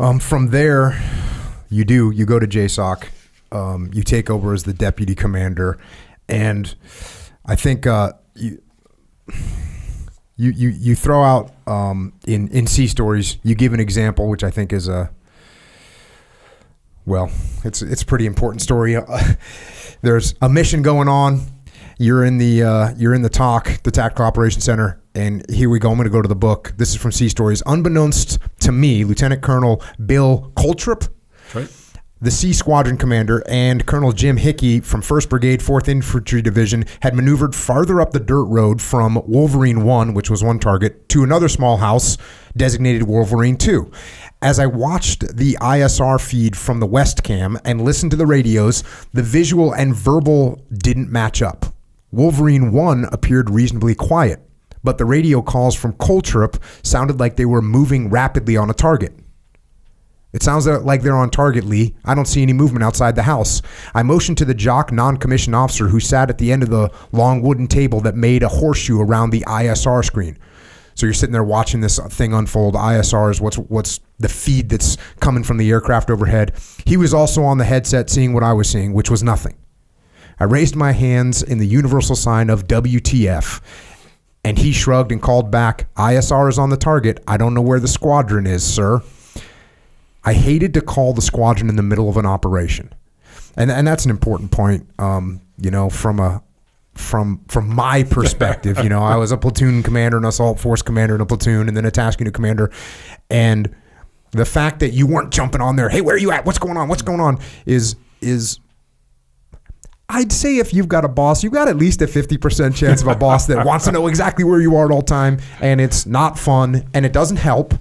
From there, you go to JSOC. You take over as the deputy commander, and I think you throw out in Sea Stories. You give an example, which I think is it's a pretty important story. There's a mission going on. You're in the TOC, the Tactical Operations Center, and here we go. I'm going to go to the book. This is from Sea Stories. Unbeknownst to me, Lieutenant Colonel Bill Coltrip, right, the C Squadron commander, and Colonel Jim Hickey from 1st Brigade, 4th Infantry Division had maneuvered farther up the dirt road from Wolverine 1, which was one target, to another small house designated Wolverine 2. As I watched the ISR feed from the West Cam and listened to the radios, the visual and verbal didn't match up. Wolverine 1 appeared reasonably quiet, but the radio calls from Coltrip sounded like they were moving rapidly on a target. It sounds like they're on target, Lee. I don't see any movement outside the house. I motioned to the jock non-commissioned officer who sat at the end of the long wooden table that made a horseshoe around the ISR screen. So you're sitting there watching this thing unfold. ISR is what's the feed that's coming from the aircraft overhead. He was also on the headset seeing what I was seeing, which was nothing. I raised my hands in the universal sign of WTF, and he shrugged and called back, ISR is on the target. I don't know where the squadron is, sir. I hated to call the squadron in the middle of an operation. And that's an important point, from my perspective. I was a platoon commander, an assault force commander in a platoon, and then a task unit commander. And the fact that you weren't jumping on there, hey, where are you at? What's going on? Is I'd say if you've got a boss, you've got at least a 50% chance of a boss that wants to know exactly where you are at all time, and it's not fun, and it doesn't help.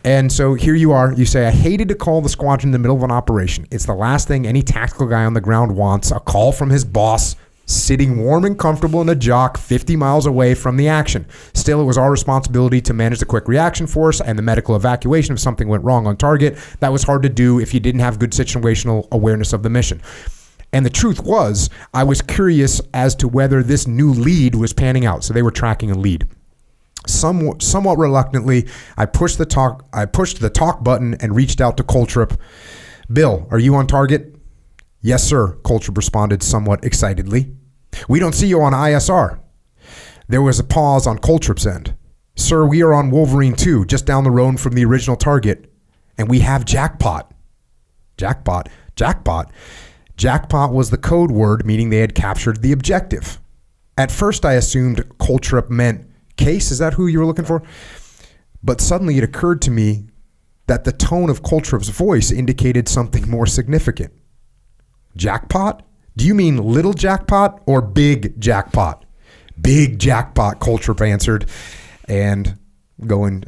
And so here you are. You say, I hated to call the squadron in the middle of an operation. It's the last thing any tactical guy on the ground wants, a call from his boss, sitting warm and comfortable in a jock 50 miles away from the action. Still, it was our responsibility to manage the quick reaction force and the medical evacuation if something went wrong on target. That was hard to do if you didn't have good situational awareness of the mission. And the truth was, I was curious as to whether this new lead was panning out. So they were tracking a lead. Somewhat reluctantly, I pushed the talk button and reached out to Coltrip. Bill, are you on target? Yes, sir, Coltrip responded somewhat excitedly. We don't see you on ISR. There was a pause on Coltrip's end. Sir, we are on Wolverine 2, just down the road from the original target, and we have jackpot. Jackpot. Jackpot was the code word, meaning they had captured the objective. At first, I assumed Coltrip meant Case. Is that who you were looking for? But suddenly it occurred to me that the tone of Coltrip's voice indicated something more significant. Jackpot? Do you mean little jackpot or big jackpot? Big jackpot, Coltrip answered. And going,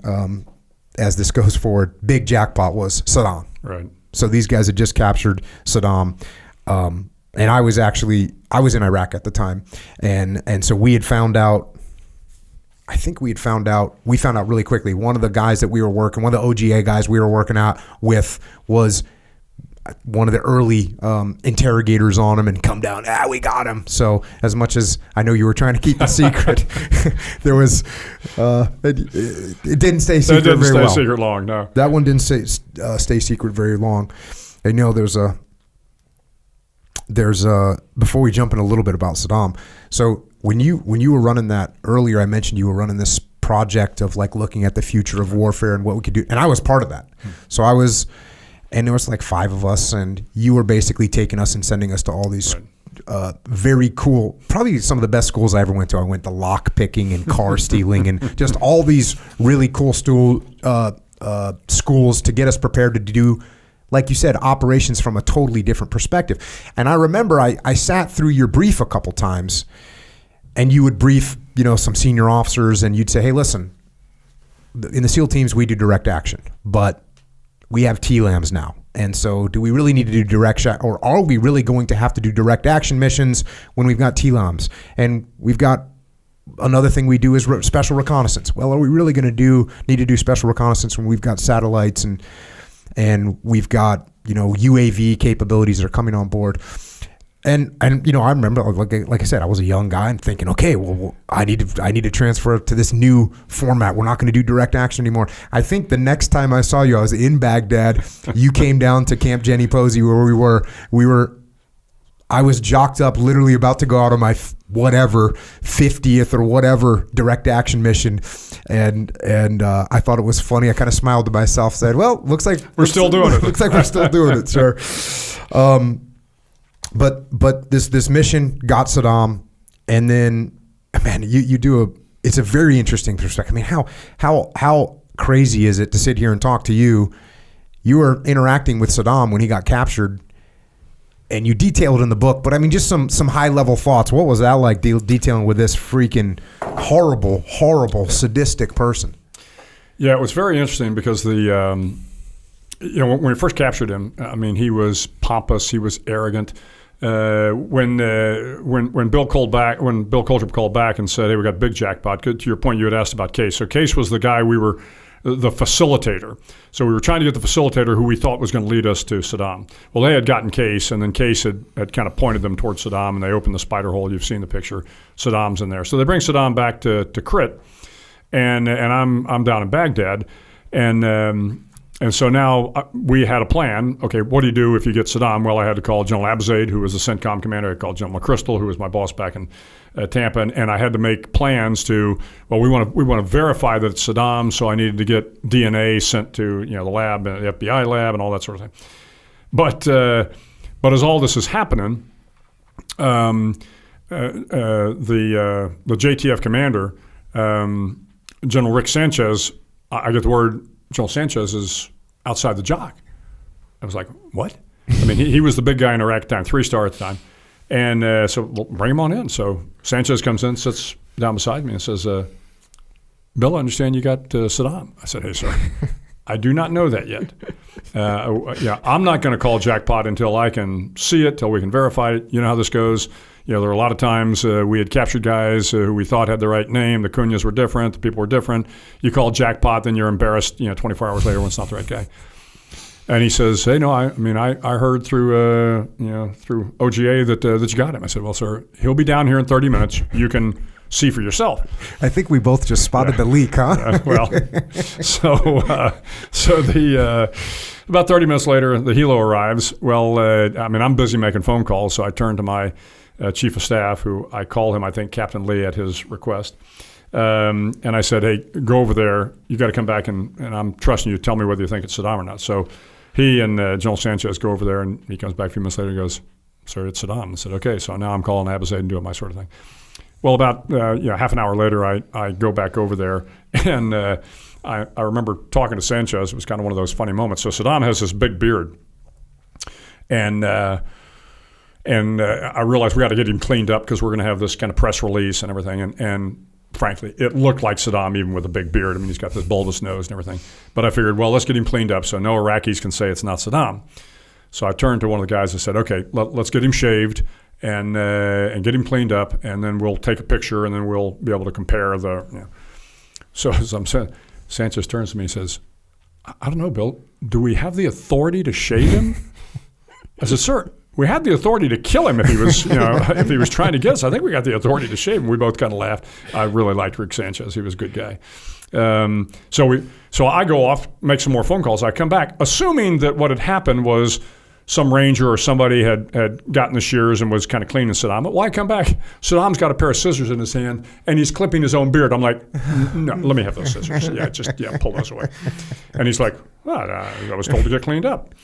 as this goes forward, big jackpot was Saddam. Right. So these guys had just captured Saddam. And I was in Iraq at the time. And so we found out really quickly. One of the guys that we were working, one of the OGA guys we were working out with was one of the early interrogators on him and come down, we got him. So as much as I know you were trying to keep it secret, there was, it didn't stay secret very well. That didn't stay secret long, no. That one didn't stay secret very long. And there's before we jump in a little bit about Saddam. So when you were running that earlier, I mentioned you were running this project of like looking at the future of warfare and what we could do. And I was part of that. So and there was like 5 of us, and you were basically taking us and sending us to all these very cool, probably some of the best schools I ever went to. I went to lock picking and car stealing and just all these really cool schools to get us prepared to do, like you said, operations from a totally different perspective. And I remember I sat through your brief a couple times, and you would brief, some senior officers, and you'd say, hey, listen, in the SEAL teams, we do direct action, but we have TLAMs now. And so do we really need to do direct shot, or are we really going to have to do direct action missions when we've got TLAMs? And we've got another thing we do is special reconnaissance. Well, are we really going to need to do special reconnaissance when we've got satellites and we've got, UAV capabilities that are coming on board? And I remember, like I said, I was a young guy and thinking, okay, well, I need to transfer to this new format. We're not going to do direct action anymore. I think the next time I saw you, I was in Baghdad. You came down to Camp Jenny Posey where I was jocked up, literally about to go out on my 50th or whatever direct action mission, and I thought it was funny. I kind of smiled to myself, said, "Well, looks like we're still doing it. Looks like we're still doing it, sir." But this mission got Saddam, and then, man, you do it's a very interesting perspective. I mean, how crazy is it to sit here and talk to you? You were interacting with Saddam when he got captured, and you detailed it in the book. But I mean, just some high level thoughts. What was that like detailing with this freaking horrible, sadistic person? Yeah, it was very interesting because when we first captured him, I mean, he was pompous, he was arrogant. When Bill Coulter called back and said, "Hey, we got a big jackpot." Good, to your point, you had asked about Case. So Case was the guy we were the facilitator. So we were trying to get the facilitator who we thought was going to lead us to Saddam. Well, they had gotten Case, and then Case had kind of pointed them towards Saddam, and they opened the spider hole. You've seen the picture. Saddam's in there. So they bring Saddam back to Crit, and I'm down in Baghdad, and so now we had a plan. Okay, what do you do if you get Saddam? Well, I had to call General Abizaid, who was the CENTCOM commander. I called General McChrystal, who was my boss back in Tampa, and I had to make plans to. Well, we want to verify that it's Saddam, so I needed to get DNA sent to the lab, the FBI lab, and all that sort of thing. But as all this is happening, the JTF commander, General Rick Sanchez, I get the word. General Sanchez is outside the JOC. I was like, what? I mean, he was the big guy in Iraq at the time, 3-star at the time. And so bring him on in. So Sanchez comes in, sits down beside me and says, Bill, I understand you got Saddam. I said, hey, sir, I do not know that yet. I'm not going to call jackpot until I can see it, till we can verify it. You know how this goes. There were a lot of times we had captured guys who we thought had the right name. The Cunyas were different. The people were different. You call jackpot, then you're embarrassed 24 hours later when it's not the right guy. And he says, hey, no, I heard through OGA that you got him. I said, well, sir, he'll be down here in 30 minutes. You can see for yourself. I think we both just spotted the leak, huh? So about 30 minutes later, the helo arrives. Well, I'm busy making phone calls, so I turn to my chief of staff, who I call him, I think, Captain Lee at his request. And I said, hey, go over there. You got to come back, and I'm trusting you to tell me whether you think it's Saddam or not. So he and General Sanchez go over there, and he comes back a few minutes later and goes, sir, it's Saddam. I said, okay. So now I'm calling Abizaid and doing my sort of thing. Well, about half an hour later, I go back over there, and I remember talking to Sanchez. It was kind of one of those funny moments. So Saddam has this big beard, and I realized we got to get him cleaned up because we're going to have this kind of press release and everything. And frankly, it looked like Saddam even with a big beard. I mean, he's got this bulbous nose and everything. But I figured, well, let's get him cleaned up so no Iraqis can say it's not Saddam. So I turned to one of the guys and said, okay, let's get him shaved and get him cleaned up, and then we'll take a picture, and then we'll be able to compare the. So as I'm saying, Sanchez turns to me and says, I don't know, Bill, do we have the authority to shave him? I said, sir, we had the authority to kill him if he was, if he was trying to get us. I think we got the authority to shave him. We both kind of laughed. I really liked Rick Sanchez. He was a good guy. So I go off, make some more phone calls. I come back, assuming that what had happened was some ranger or somebody had gotten the shears and was kind of cleaning Saddam. But why come back? Saddam's got a pair of scissors in his hand, and he's clipping his own beard. I'm like, no, let me have those scissors. Pull those away. And he's like, I was told to get cleaned up.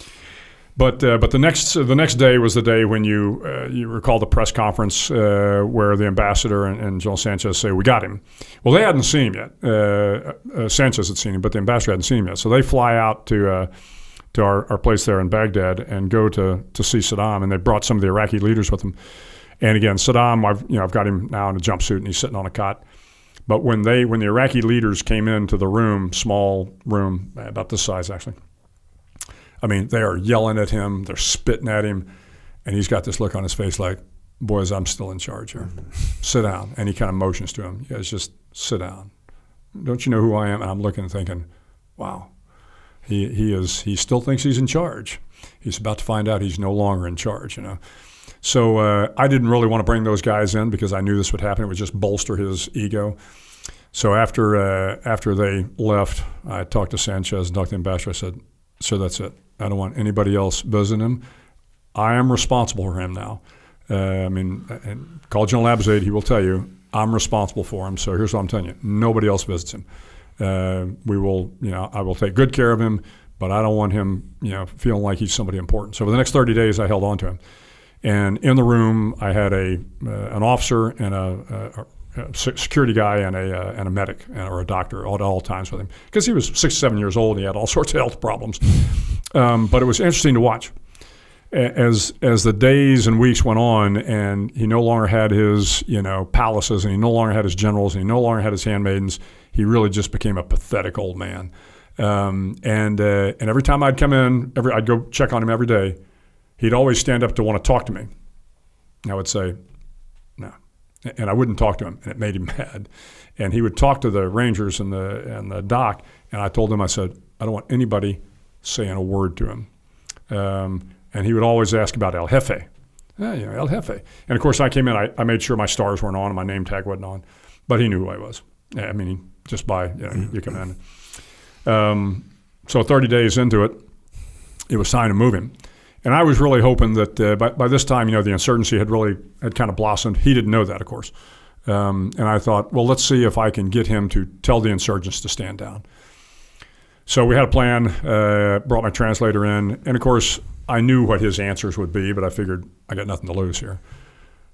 But the next day was the day when you recall the press conference where the ambassador and General Sanchez say, we got him. Well, they hadn't seen him yet. Sanchez had seen him, but the ambassador hadn't seen him yet. So they fly out to our place there in Baghdad and go to see Saddam, and they brought some of the Iraqi leaders with them. And again, Saddam, I've got him now in a jumpsuit, and he's sitting on a cot. But when the Iraqi leaders came into the room, small room, about this size actually, I mean, they are yelling at him, they're spitting at him, and he's got this look on his face like, boys, I'm still in charge here. Sit down. And he kind of motions to him. Guys, just sit down. Don't you know who I am? And I'm looking and thinking, wow. He still thinks he's in charge. He's about to find out he's no longer in charge, So I didn't really want to bring those guys in because I knew this would happen. It would just bolster his ego. So after they left, I talked to Sanchez and talked to the ambassador. I said, "Sir, that's it. I don't want anybody else visiting him. I am responsible for him now. And call General Abizaid. He will tell you I'm responsible for him. So here's what I'm telling you: nobody else visits him. I will take good care of him, but I don't want him, feeling like he's somebody important." So for the next 30 days, I held on to him. And in the room, I had an officer and a security guy and a medic or a doctor at all times with him because he was 67 years old and he had all sorts of health problems. But it was interesting to watch as the days and weeks went on, and he no longer had his palaces, and he no longer had his generals, and he no longer had his handmaidens. He really just became a pathetic old man. And every time I'd come in, I'd go check on him every day. He'd always stand up to want to talk to me. I would say, no. And I wouldn't talk to him, and it made him mad. And he would talk to the rangers and the doc, and I told him, I said, I don't want anybody saying a word to him. And he would always ask about El Jefe. El Jefe. And, of course, I came in, I made sure my stars weren't on and my name tag wasn't on. But he knew who I was. Just by, you come in. So 30 days into it, it was time to move him. And I was really hoping that by this time, the insurgency had kind of blossomed. He didn't know that, of course. And I thought, well, let's see if I can get him to tell the insurgents to stand down. So we had a plan, brought my translator in. And, of course, I knew what his answers would be, but I figured I got nothing to lose here.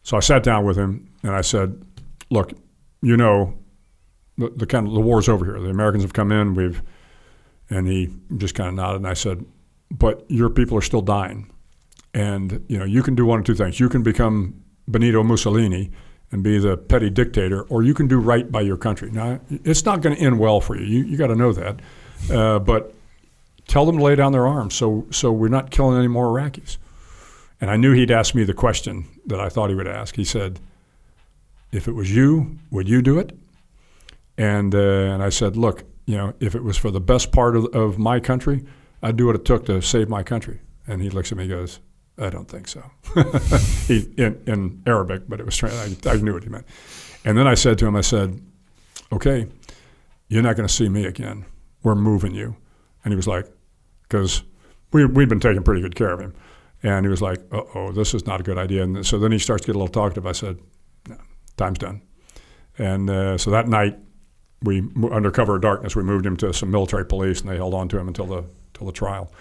So I sat down with him, and I said, look, the war's over here. The Americans have come in. And he just kind of nodded, and I said, but your people are still dying. And, you can do one of two things. You can become Benito Mussolini and be the petty dictator, or you can do right by your country. Now, it's not going to end well for you. You got to know that. But tell them to lay down their arms so we're not killing any more Iraqis. And I knew he'd ask me the question that I thought he would ask. He said, if it was you, would you do it? And I said, look, if it was for the best part of my country, I'd do what it took to save my country. And he looks at me and goes, I don't think so. in Arabic, but it was I knew what he meant. And then I said to him, okay, you're not going to see me again. We're moving you. And he was like, because we'd been taking pretty good care of him. And he was like, uh-oh, this is not a good idea. And so then he starts to get a little talkative. I said, no, time's done. And so that night, under cover of darkness, we moved him to some military police, and they held on to him until the trial.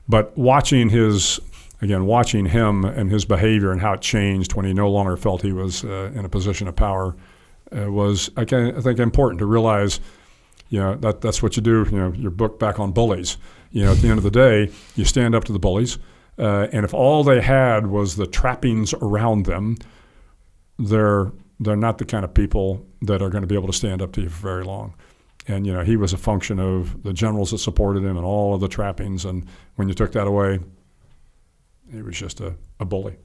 But watching him and his behavior and how it changed when he no longer felt he was in a position of power was, I think, important to realize, that's what you do. Your book back on bullies. At the end of the day, you stand up to the bullies, and if all they had was the trappings around them, they're not the kind of people that are going to be able to stand up to you for very long. And, he was a function of the generals that supported him and all of the trappings. And when you took that away, he was just a bully.